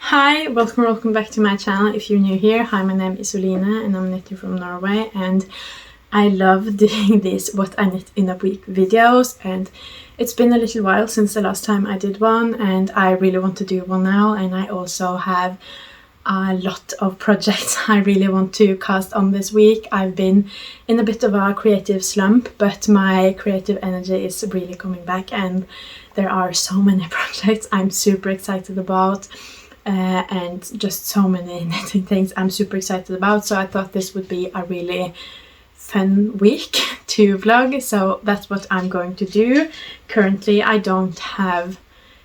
Hi, welcome back to my channel. If you're new here, hi, my name is Oline and I'm knitting from Norway, and I love doing these what I knit in a week videos, and it's been a little while since the last time I did one, and I really want to do one now. And I also have a lot of projects I really want to cast on this week. I've been in a bit of a creative slump, but my creative energy is really coming back, and there are so many projects I'm super excited about. And just so many knitting things I'm super excited about, so I thought this would be a really fun week to vlog, so that's what I'm going to do. Currently I don't have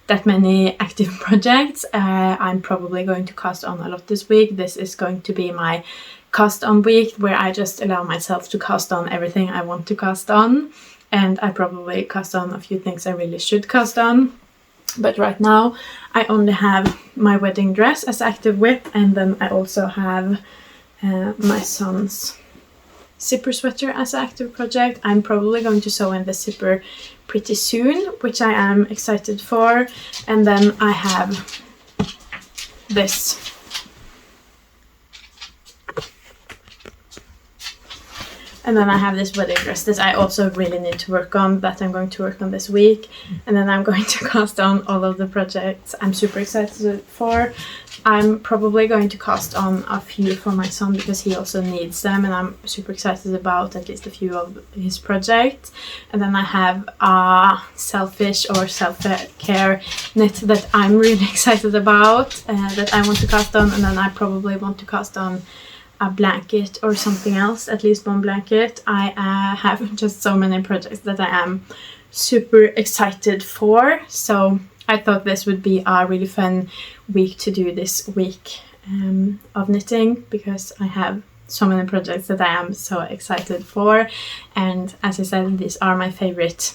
that many active projects. I'm probably going to cast on a lot this week. This is going to be my cast on week, where I just allow myself to cast on everything I want to cast on, and I probably cast on a few things I really should cast on. But right now I only have my wedding dress as active whip, and then I also have my son's zipper sweater as an active project. I'm probably going to sew in the zipper pretty soon, which I am excited for. And then I have this. And then I have this wedding dress that I also really need to work on, that I'm going to work on this week. And then I'm going to cast on all of the projects I'm super excited for. I'm probably going to cast on a few for my son because he also needs them, and I'm super excited about at least a few of his projects. And then I have a selfish or self-care knit that I'm really excited about, that I want to cast on. And then I probably want to cast on a blanket or something else, at least one blanket. I have just so many projects that I am super excited for, so I thought this would be a really fun week to do this week of knitting, because I have so many projects that I am so excited for. And as I said, these are my favorite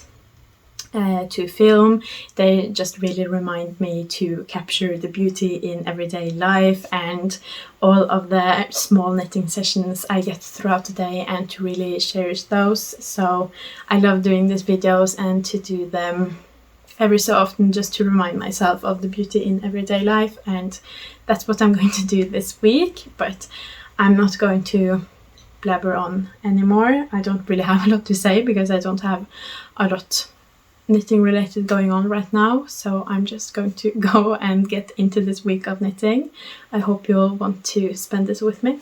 to film. They just really remind me to capture the beauty in everyday life and all of the small knitting sessions I get throughout the day, and to really cherish those. So I love doing these videos and to do them every so often, just to remind myself of the beauty in everyday life. And that's what I'm going to do this week, but I'm not going to blabber on anymore. I don't really have a lot to say because I don't have a lot knitting related going on right now, so I'm just going to go and get into this week of knitting. I hope you'll want to spend this with me.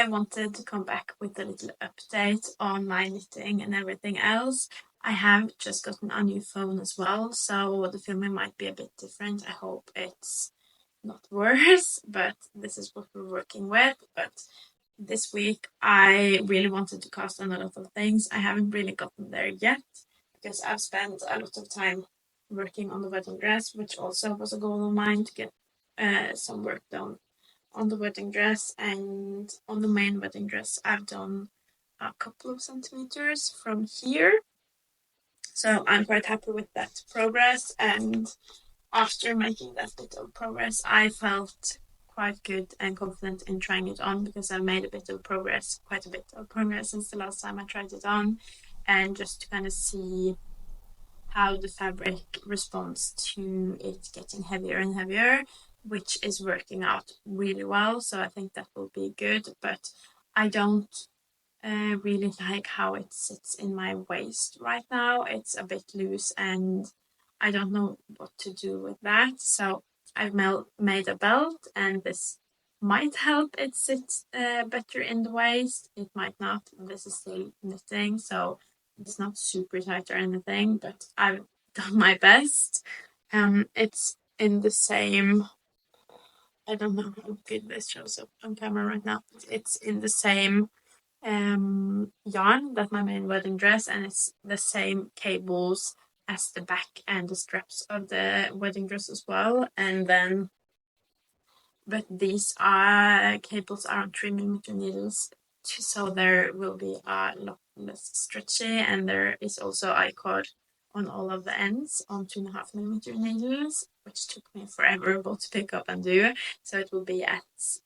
I wanted to come back with a little update on my knitting and everything else. I have just gotten a new phone as well, so the filming might be a bit different. I hope it's not worse, but this is what we're working with. But this week I really wanted to cast on a lot of things. I haven't really gotten there yet because I've spent a lot of time working on the wedding dress, which also was a goal of mine to get some work done on the wedding dress. And on the main wedding dress I've done a couple of centimeters from here, so I'm quite happy with that progress. And after making that bit of progress, I felt quite good and confident in trying it on, because I made quite a bit of progress since the last time I tried it on, and just to kind of see how the fabric responds to it getting heavier and heavier, which is working out really well. So I think that will be good, but I don't really like how it sits in my waist right now. It's a bit loose and I don't know what to do with that. So I've made a belt, and this might help it sit better in the waist. It might not. This is still knitting, so it's not super tight or anything, but I've done my best. It's in the same, I don't know how good this shows up on camera right now. It's in the same yarn that my main wedding dress, and it's the same cables as the back and the straps of the wedding dress as well. And then, but these cables are on 3mm needles, so there will be a lot less stretchy, and there is also I-cord on all of the ends on 2.5mm needles, which took me forever both to pick up and do. So it will be as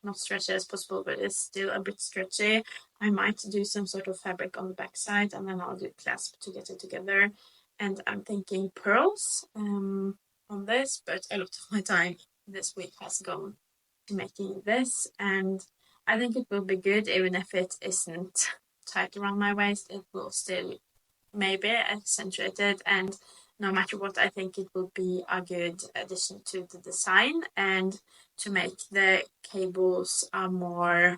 not stretchy as possible, but it's still a bit stretchy. I might do some sort of fabric on the back side, and then I'll do clasp to get it together. And I'm thinking pearls on this, but a lot of my time this week has gone to making this, and I think it will be good. Even if it isn't tight around my waist, it will still maybe accentuate it, and no matter what, I think it will be a good addition to the design, and to make the cables a more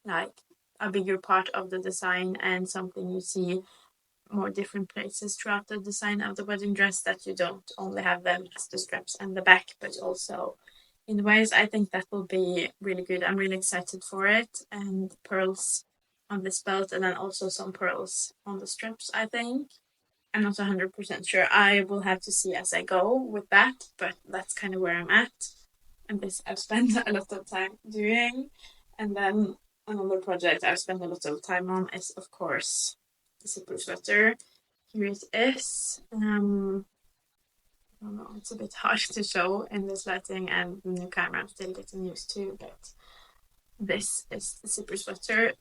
like a bigger part of the design, and something you see more different places throughout the design of the wedding dress, that you don't only have them as the straps and the back, but also in ways. I think that will be really good. I'm really excited for it. And pearls on this belt, and then also some pearls on the straps, I think. I'm not 100% sure. I will have to see as I go with that, but that's kind of where I'm at. And this I've spent a lot of time doing. And then another project I've spent a lot of time on is, of course, the zipper sweater. Here it is. I don't know, it's a bit hard to show in this lighting and the new camera I'm still getting used to, but this is the zipper sweater,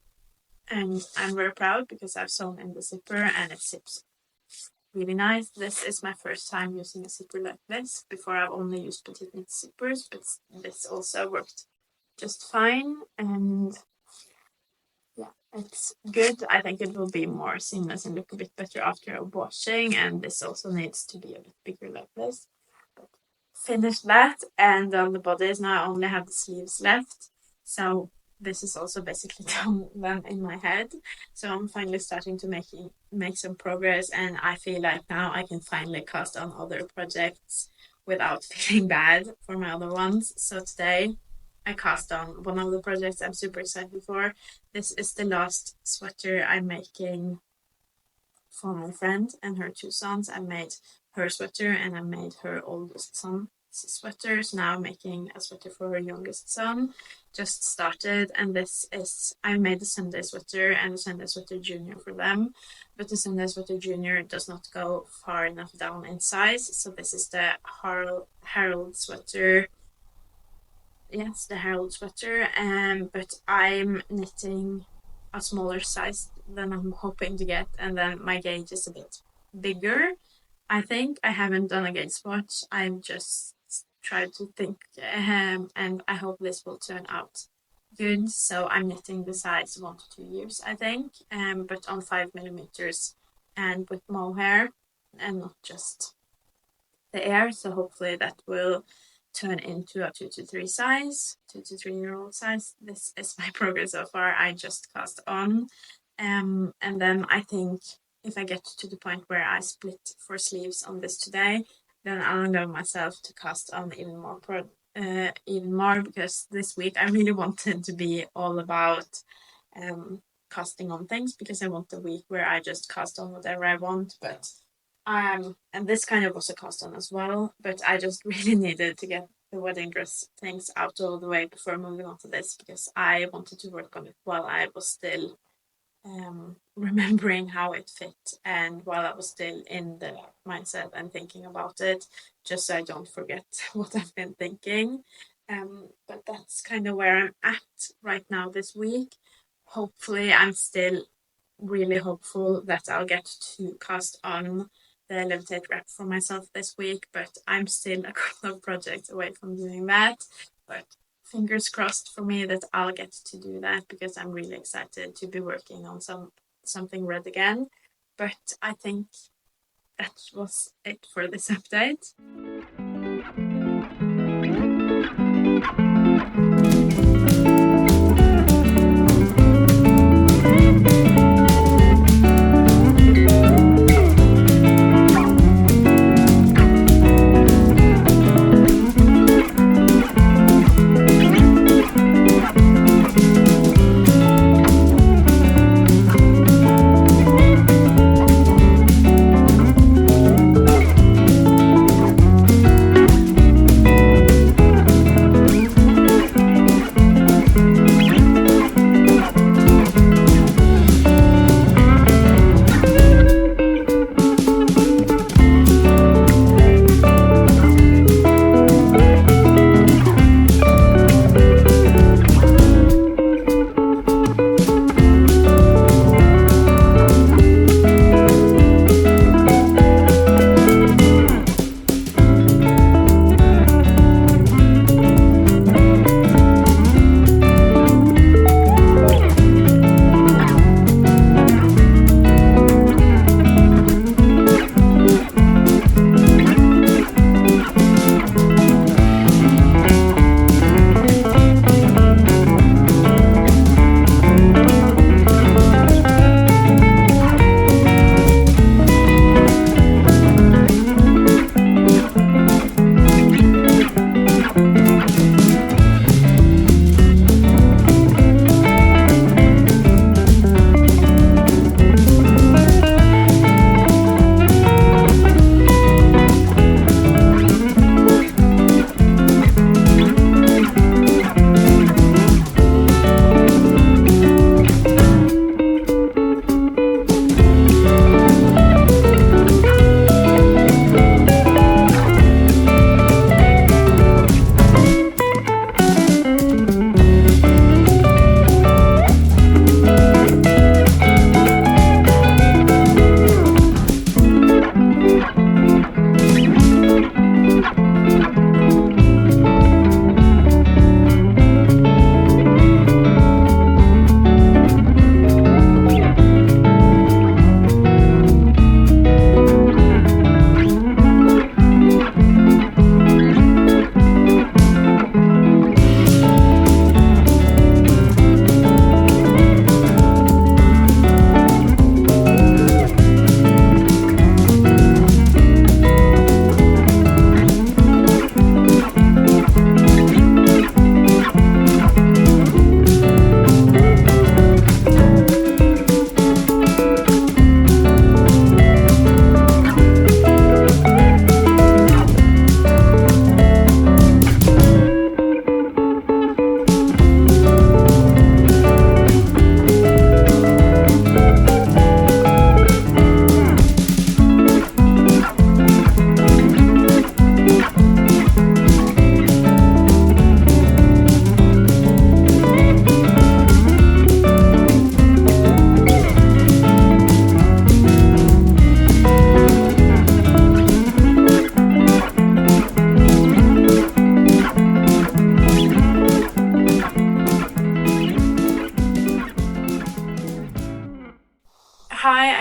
and I'm very proud because I've sewn in the zipper and it zips really nice. This is my first time using a zipper like this. Before I've only used Petiteknit zippers, but this also worked just fine, and yeah, it's good. I think it will be more seamless and look a bit better after washing, and this also needs to be a bit bigger like this. But finish that, and on the bodies now I only have the sleeves left, so this is also basically done then in my head. So I'm finally starting to make some progress, and I feel like now I can finally cast on other projects without feeling bad for my other ones. So today I cast on one of the projects I'm super excited for. This is the last sweater I'm making for my friend and her two sons. I made her sweater and I made her oldest son's sweater. So now I'm making a sweater for her youngest son. Just started, and this is, I made the Sunday sweater and the Sunday sweater junior for them, but the Sunday sweater junior does not go far enough down in size. So this is the Harald sweater. Yes, the Harald sweater, but I'm knitting a smaller size than I'm hoping to get, and then my gauge is a bit bigger. I think I haven't done a gauge swatch. I've just tried to think, and I hope this will turn out good. So I'm knitting the size 1 to 2 years, I think, but on 5mm and with mohair and not just the air. So hopefully that will turn into a 2 to 3 size, 2 to 3 year old size. This is my progress so far. I just cast on. And then I think if I get to the point where I split 4 sleeves on this today, then I'll allow myself to cast on even more, because this week I really wanted to be all about casting on things, because I want the week where I just cast on whatever I want. But and this kind of was a cast on as well, but I just really needed to get the wedding dress things out all the way before moving on to this, because I wanted to work on it while I was still remembering how it fit, and while I was still in the mindset and thinking about it, just so I don't forget what I've been thinking. But that's kind of where I'm at right now this week. Hopefully, I'm still really hopeful that I'll get to cast on the Levitate wrap for myself this week, but I'm still a couple of projects away from doing that. But fingers crossed for me that I'll get to do that, because I'm really excited to be working on something red again. But I think that was it for this update.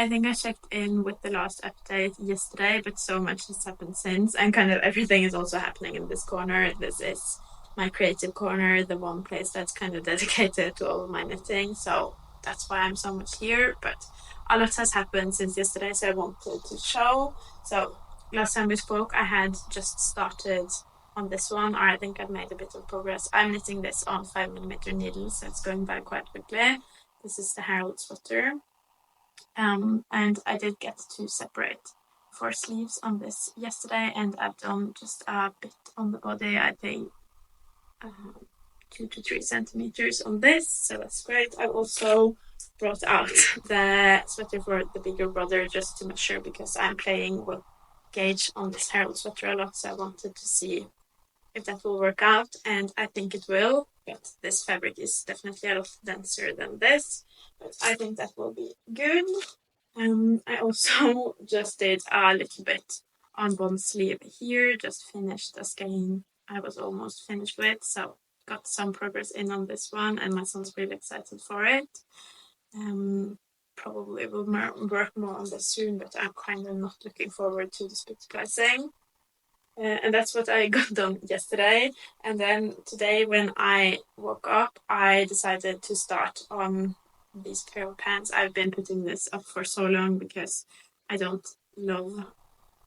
I think I checked in with the last update yesterday, but so much has happened since, and kind of everything is also happening in this corner. This is my creative corner, the one place that's kind of dedicated to all of my knitting, so that's why I'm so much here. But a lot has happened since yesterday, so I wanted to show. So last time we spoke, I had just started on this one, or I think I've made a bit of progress. I'm knitting this on 5mm needles, so it's going by quite quickly. This is the Harald sweater. And I did get to separate 4 sleeves on this yesterday, and I've done just a bit on the body, I think 2 to 3 centimeters on this, so that's great. I also brought out the sweater for the bigger brother just to measure, because I'm playing with gauge on this Harald sweater a lot, so I wanted to see if that will work out, and I think it will, but this fabric is definitely a lot denser than this, but I think that will be good. I also just did a little bit on one sleeve here, just finished a skein I was almost finished with, so got some progress in on this one, and my son's really excited for it. Probably will work more on this soon, but I'm kind of not looking forward to the split splicing. And that's what I got done yesterday. And then today when I woke up, I decided to start on these pair of pants. I've been putting this up for so long because I don't love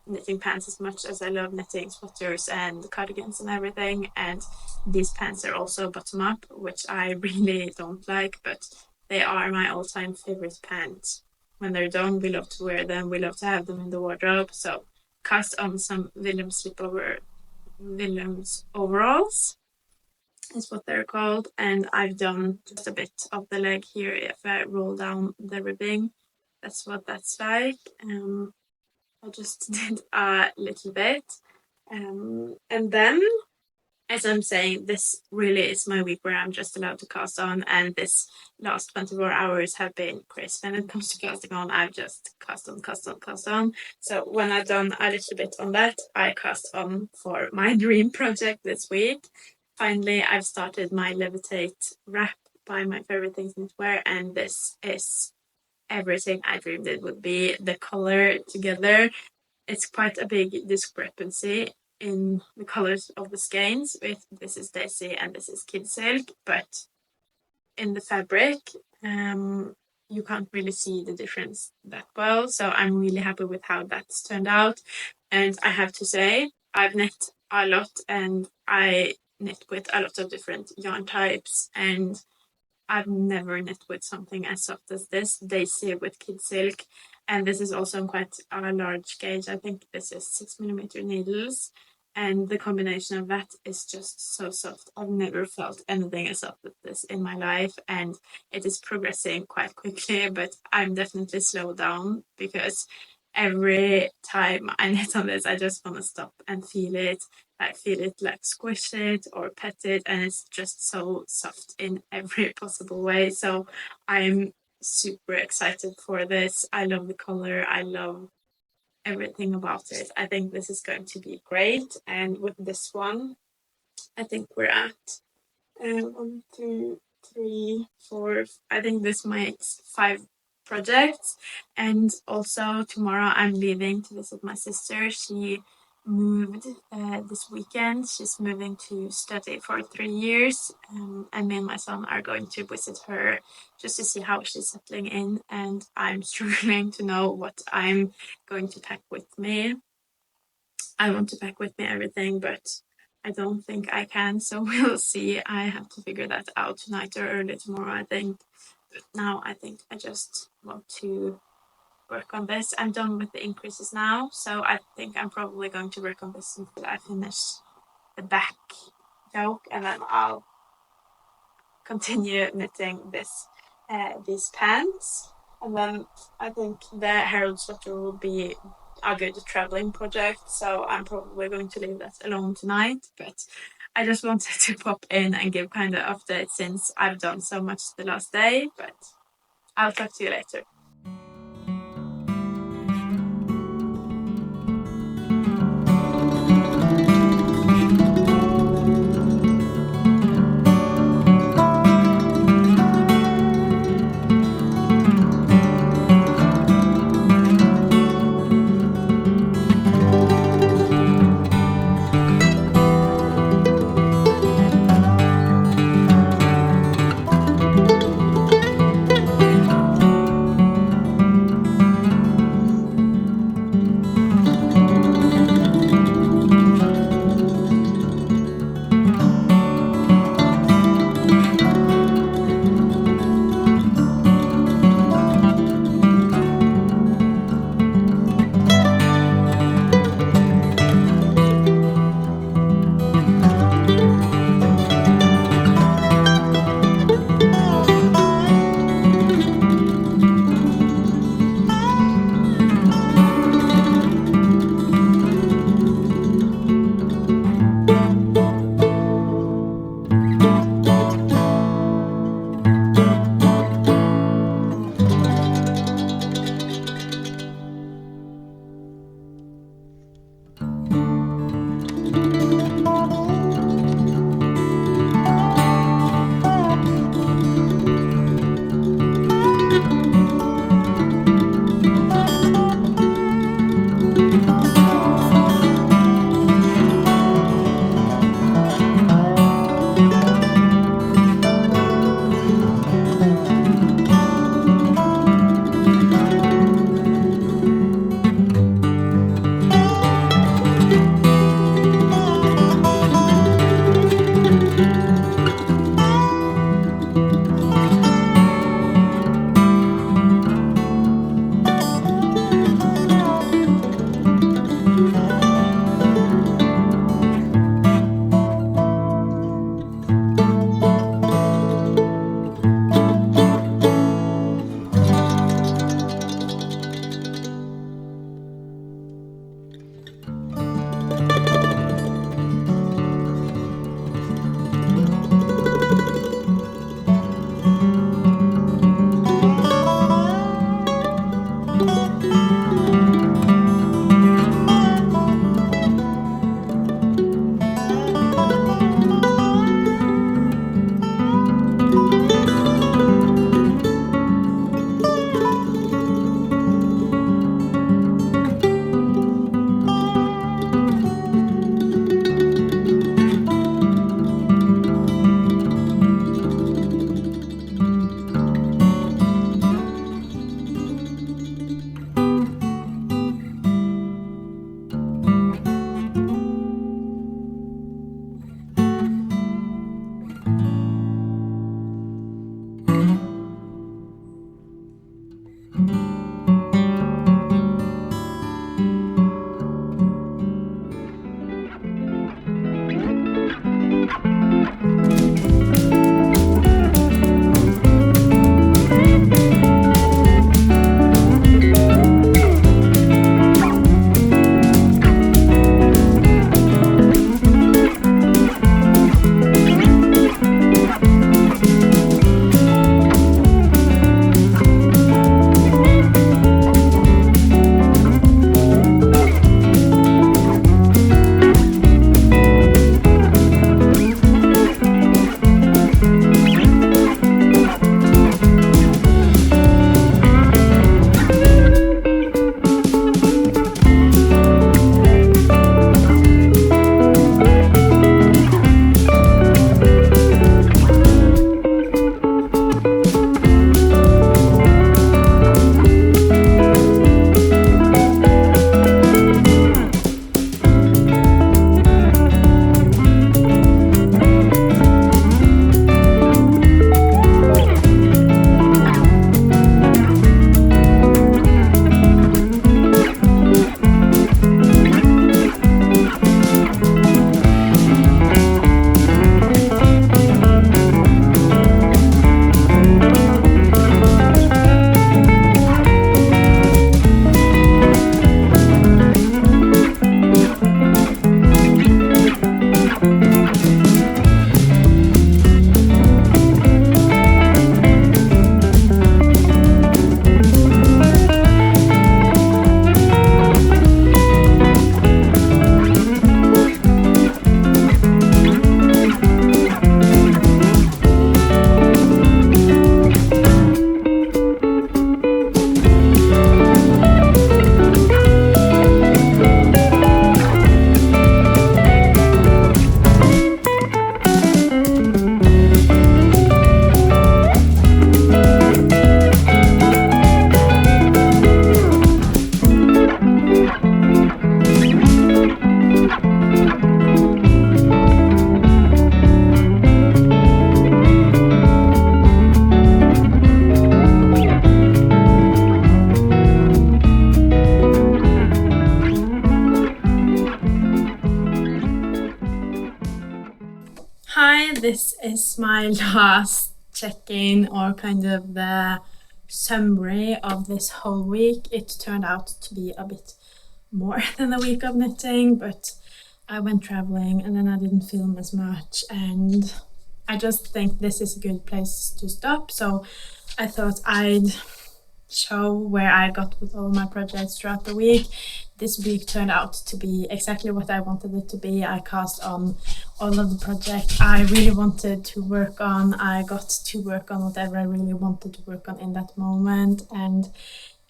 knitting pants as much as I love knitting sweaters and cardigans and everything. And these pants are also bottom up, which I really don't like, but they are my all-time favorite pants. When they're done, we love to wear them. We love to have them in the wardrobe. So cast on some Willums overalls is what they're called, and I've done just a bit of the leg here. If I roll down the ribbing, that's what that's like. I just did a little bit, and then, as I'm saying, this really is my week where I'm just allowed to cast on, and this last 24 hours have been crazy. When it comes to casting on, I've just cast on. So when I've done a little bit on that, I cast on for my dream project this week. Finally, I've started my Levitate wrap by Myfavoritethings.knitwear, and this is everything I dreamed it would be. The color together, it's quite a big discrepancy in the colors of the skeins. This is Daisy and this is Kid Silk, but in the fabric you can't really see the difference that well, so I'm really happy with how that's turned out. And I have to say, I've knit a lot, and I knit with a lot of different yarn types, and I've never knit with something as soft as this Daisy with Kid Silk. And this is also quite a large gauge. I think this is 6mm needles, and the combination of that is just so soft. I've never felt anything as soft as this in my life, and it is progressing quite quickly, but I'm definitely slowed down because every time I knit on this, I just want to stop and feel it. I feel it like squish it or pet it, and it's just so soft in every possible way. So I'm super excited for this. I love the color. I love everything about it. I think this is going to be great. And with this one, I think we're at 1, 2, 3, 4. I think this makes 5 projects. And also tomorrow I'm leaving to visit my sister. She moved this weekend. She's moving to study for 3 years, and me and my son are going to visit her just to see how she's settling in, and I'm struggling to know what I'm going to pack with me. I want to pack with me everything, but I don't think I can, so we'll see. I have to figure that out tonight or early tomorrow, I think. But now I think I just want to work on this. I'm done with the increases now, so I think I'm probably going to work on this until I finish the back yoke, and then I'll continue knitting these pants. And then I think the Harald sweater will be a good traveling project, so I'm probably going to leave that alone tonight. But I just wanted to pop in and give kind of update since I've done so much the last day, but I'll talk to you later. This is my last check-in, or kind of the summary of this whole week. It turned out to be a bit more than a week of knitting, but I went traveling and then I didn't film as much, and I just think this is a good place to stop. So I thought I'd show where I got with all my projects throughout the week. This week turned out to be exactly what I wanted it to be. I cast on all of the projects I really wanted to work on. I got to work on whatever I really wanted to work on in that moment, and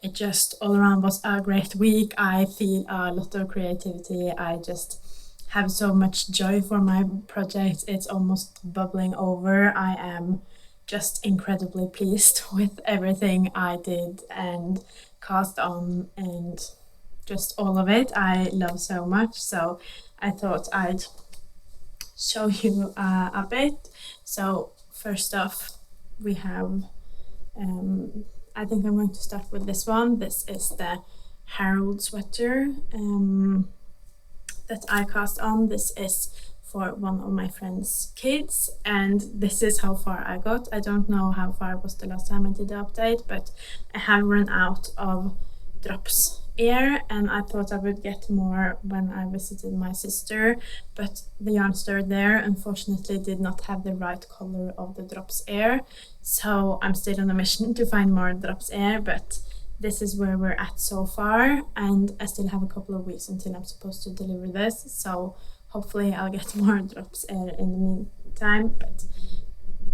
it just all around was a great week. I feel a lot of creativity. I just have so much joy for my projects. It's almost bubbling over. I am just incredibly pleased with everything I did and cast on, and just all of it I love so much. So I thought I'd show you a bit. So first off, we have I think I'm going to start with this one. This is the Harald sweater that I cast on. This is for one of my friend's kids, and this is how far I got. I don't know how far it was the last time I did the update, but I have run out of drops air, and I thought I would get more when I visited my sister, but the yarn store there unfortunately did not have the right color of the drops air, so I'm still on a mission to find more drops air. But this is where we're at so far, and I still have a couple of weeks until I'm supposed to deliver this, so hopefully I'll get more drops air in the meantime. But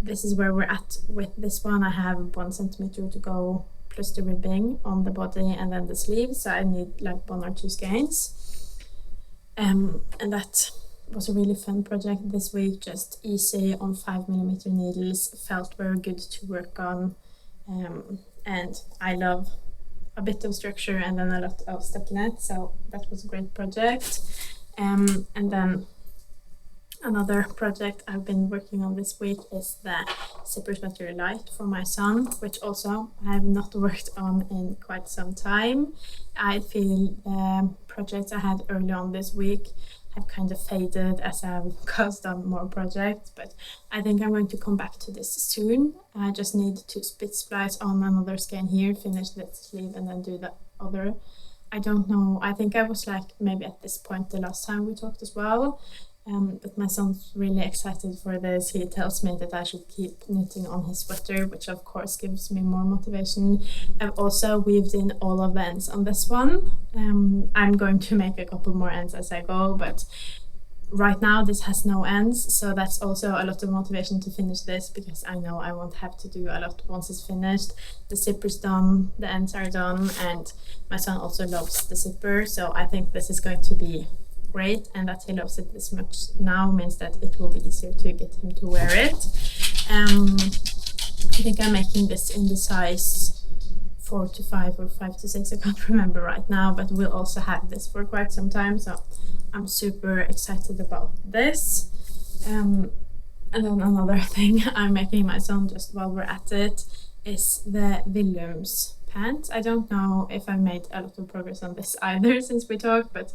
this is where we're at with this one. I have 1 centimeter to go, plus the ribbing on the body and then the sleeves, so I need like 1 or 2 skeins. And that was a really fun project this week, just easy on 5mm needles, felt very good to work on, and I love a bit of structure and then a lot of stockinette, so that was a great project. And then another project I've been working on this week is the zipper sweater light for my son, which also I have not worked on in quite some time. I feel projects I had early on this week have kind of faded as I've cast on more projects, but I think I'm going to come back to this soon. I just need to split splice on another skein here, finish this sleeve, and then do the other. I don't know, I think I was like maybe at this point the last time we talked as well. But my son's really excited for this. He tells me that I should keep knitting on his sweater, which of course gives me more motivation. I've also weaved in all of the ends on this one. I'm going to make a couple more ends as I go, but right now this has no ends, so that's also a lot of motivation to finish this, because I know I won't have to do a lot once it's finished. The zipper's done, the ends are done, and my son also loves the zipper, so I think this is going to be great, and that he loves it this much now means that it will be easier to get him to wear it. I think I'm making this in the size 4 to 5 or 5 to 6, I can't remember right now, but we'll also have this for quite some time, so I'm super excited about this. And then another thing I'm making my son just while we're at it is the Willums pants. I don't know if I made a lot of progress on this either since we talked, but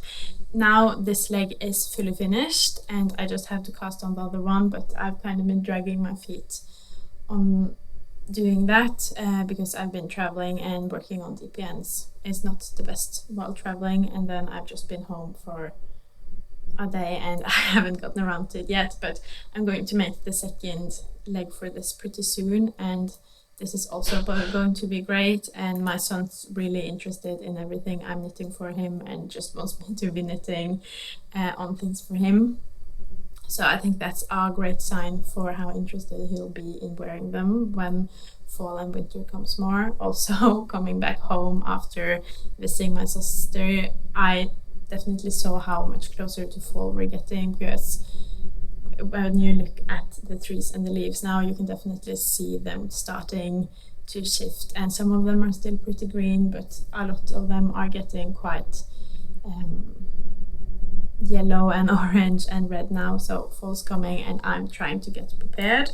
now this leg is fully finished and I just have to cast on the other one, but I've kind of been dragging my feet on doing that because I've been traveling and working on DPNs. It's not the best while traveling, and then I've just been home for a day and I haven't gotten around to it yet, but I'm going to make the second leg for this pretty soon, and this is also going to be great, and my son's really interested in everything I'm knitting for him and just wants me to be knitting on things for him. So I think that's a great sign for how interested he'll be in wearing them when fall and winter comes more. Also, coming back home after visiting my sister, I definitely saw how much closer to fall we're getting, because when you look at the trees and the leaves now, you can definitely see them starting to shift, and some of them are still pretty green, but a lot of them are getting quite yellow and orange and red now. So fall's coming and I'm trying to get prepared.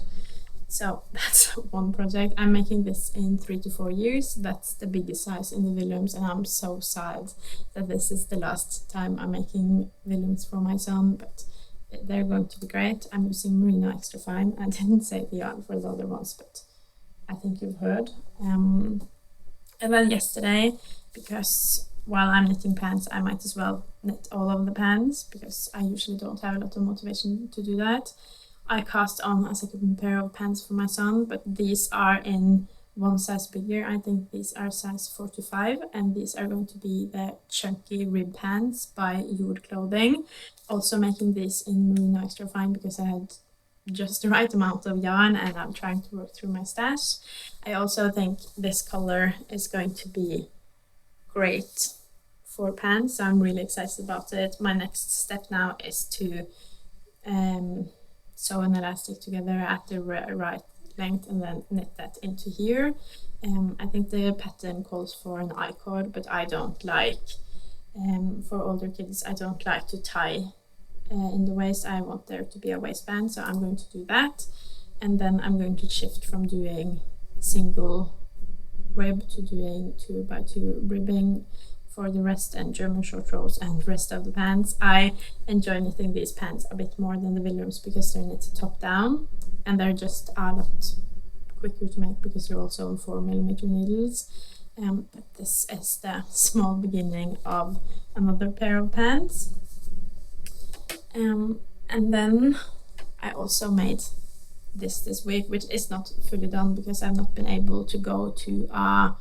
So that's one project. I'm making this in 3 to 4 years. That's the biggest size in the Willums, and I'm so sad that this is the last time I'm making Willums for my son, but they're going to be great. I'm using merino extra fine. I didn't say the yarn for the other ones, but I think you've heard. And then yesterday, because while I'm knitting pants, I might as well knit all of the pants, because I usually don't have a lot of motivation to do that. I cast on a second pair of pants for my son, but these are in one size bigger. I think these are size 4 to 5, and these are going to be the chunky rib pants by Jord.clothing. Also making these in merino extra fine because I had just the right amount of yarn and I'm trying to work through my stash. I also think this color is going to be great for pants, so I'm really excited about it. My next step now is to sew an elastic together at the right length and then knit that into here. I think the pattern calls for an I-cord, but I don't like, for older kids, I don't like to tie in the waist. I want there to be a waistband, so I'm going to do that, and then I'm going to shift from doing single rib to doing 2x2 ribbing for the rest, and German short rows and rest of the pants. I enjoy knitting these pants a bit more than the Willums because they're knit top down and they're just a lot quicker to make because they're also on 4mm needles. But this is the small beginning of another pair of pants. And then I also made this week, which is not fully done because I've not been able to go to a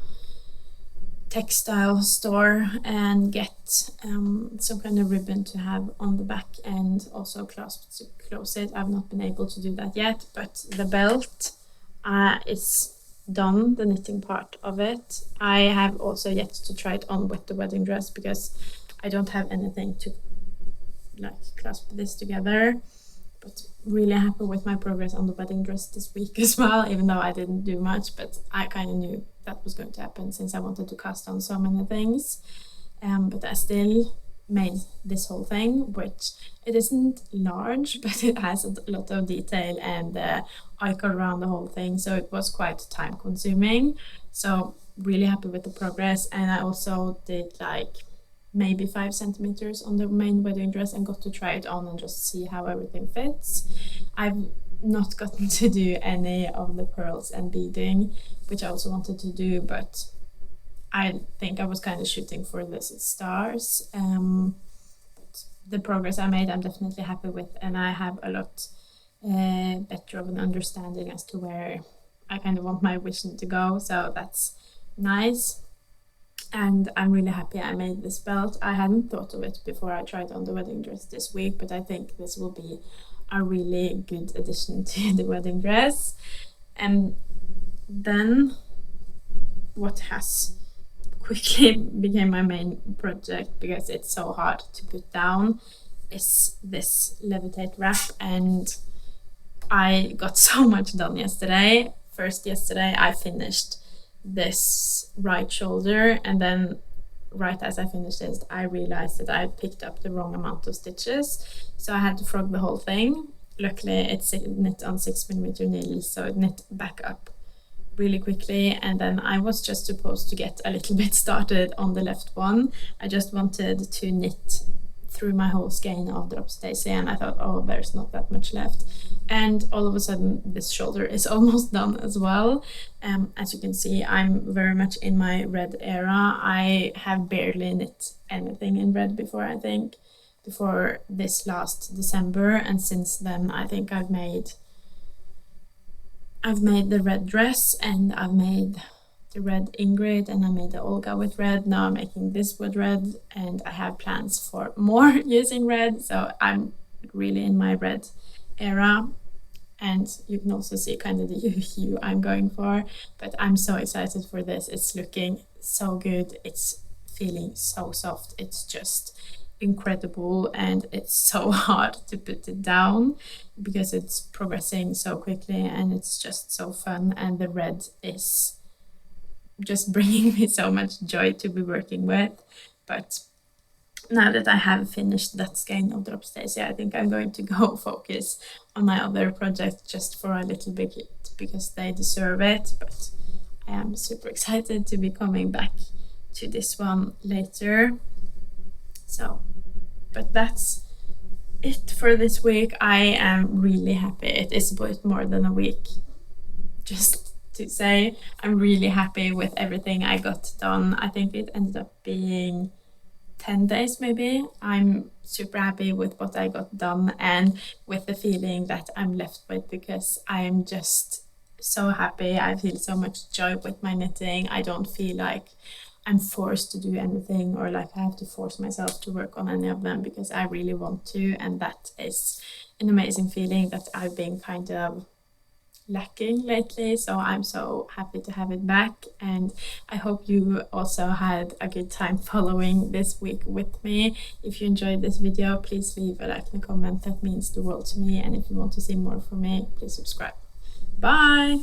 textile store and get some kind of ribbon to have on the back and also clasps to close it. I've not been able to do that yet, but the belt is done, the knitting part of it. I have also yet to try it on with the wedding dress because I don't have anything to like clasp this together, but really happy with my progress on the wedding dress this week as well, even though I didn't do much, but I kind of knew that was going to happen since I wanted to cast on so many things. But I still made this whole thing, which it isn't large, but it has a lot of detail and icon around the whole thing, so it was quite time consuming. So really happy with the progress, and I also did like maybe 5 centimeters on the main wedding dress and got to try it on and just see how everything fits. I've not gotten to do any of the pearls and beading, which I also wanted to do, but I think I was kind of shooting for the stars. But the progress I made, I'm definitely happy with, and I have a lot better of an understanding as to where I kind of want my vision to go, so that's nice. And I'm really happy I made this belt. I hadn't thought of it before I tried on the wedding dress this week, but I think this will be a really good addition to the wedding dress. And then what has quickly became my main project, because it's so hard to put down, is this Levitate wrap. And I got so much done yesterday. First, yesterday I finished this right shoulder, and then right as I finished this I realized that I picked up the wrong amount of stitches, so I had to frog the whole thing. Luckily it's knit on 6mm needles, so it knit back up really quickly, and then I was just supposed to get a little bit started on the left one. I just wanted to knit through my whole skein of drop stacey, and I thought, oh, there's not that much left, and all of a sudden this shoulder is almost done as well. As you can see, I'm very much in my red era. I have barely knit anything in red before, I think, before this last December, and since then I think I've made the red dress, and I've made the red Ingrid, and I made the Olga with red. Now I'm making this with red, and I have plans for more using red, so I'm really in my red era. And you can also see kind of the hue I'm going for, but I'm so excited for this. It's looking so good, it's feeling so soft, it's just incredible, and it's so hard to put it down because it's progressing so quickly, and it's just so fun, and the red is just bringing me so much joy to be working with. But now that I have finished that skein of drop stacey, I think I'm going to go focus on my other project just for a little bit, because they deserve it. But I am super excited to be coming back to this one later. So, but that's it for this week. I am really happy. It is a bit more than a week, just to say. I'm really happy with everything I got done. I think it ended up being 10 days maybe. I'm super happy with what I got done, and with the feeling that I'm left with, because I am just so happy. I feel so much joy with my knitting. I don't feel like I'm forced to do anything, or like I have to force myself to work on any of them, because I really want to, and that is an amazing feeling that I've been kind of lacking lately. So I'm so happy to have it back, and I hope you also had a good time following this week with me. If you enjoyed this video, please leave a like and a comment. That means the world to me, and if you want to see more from me, please subscribe. Bye!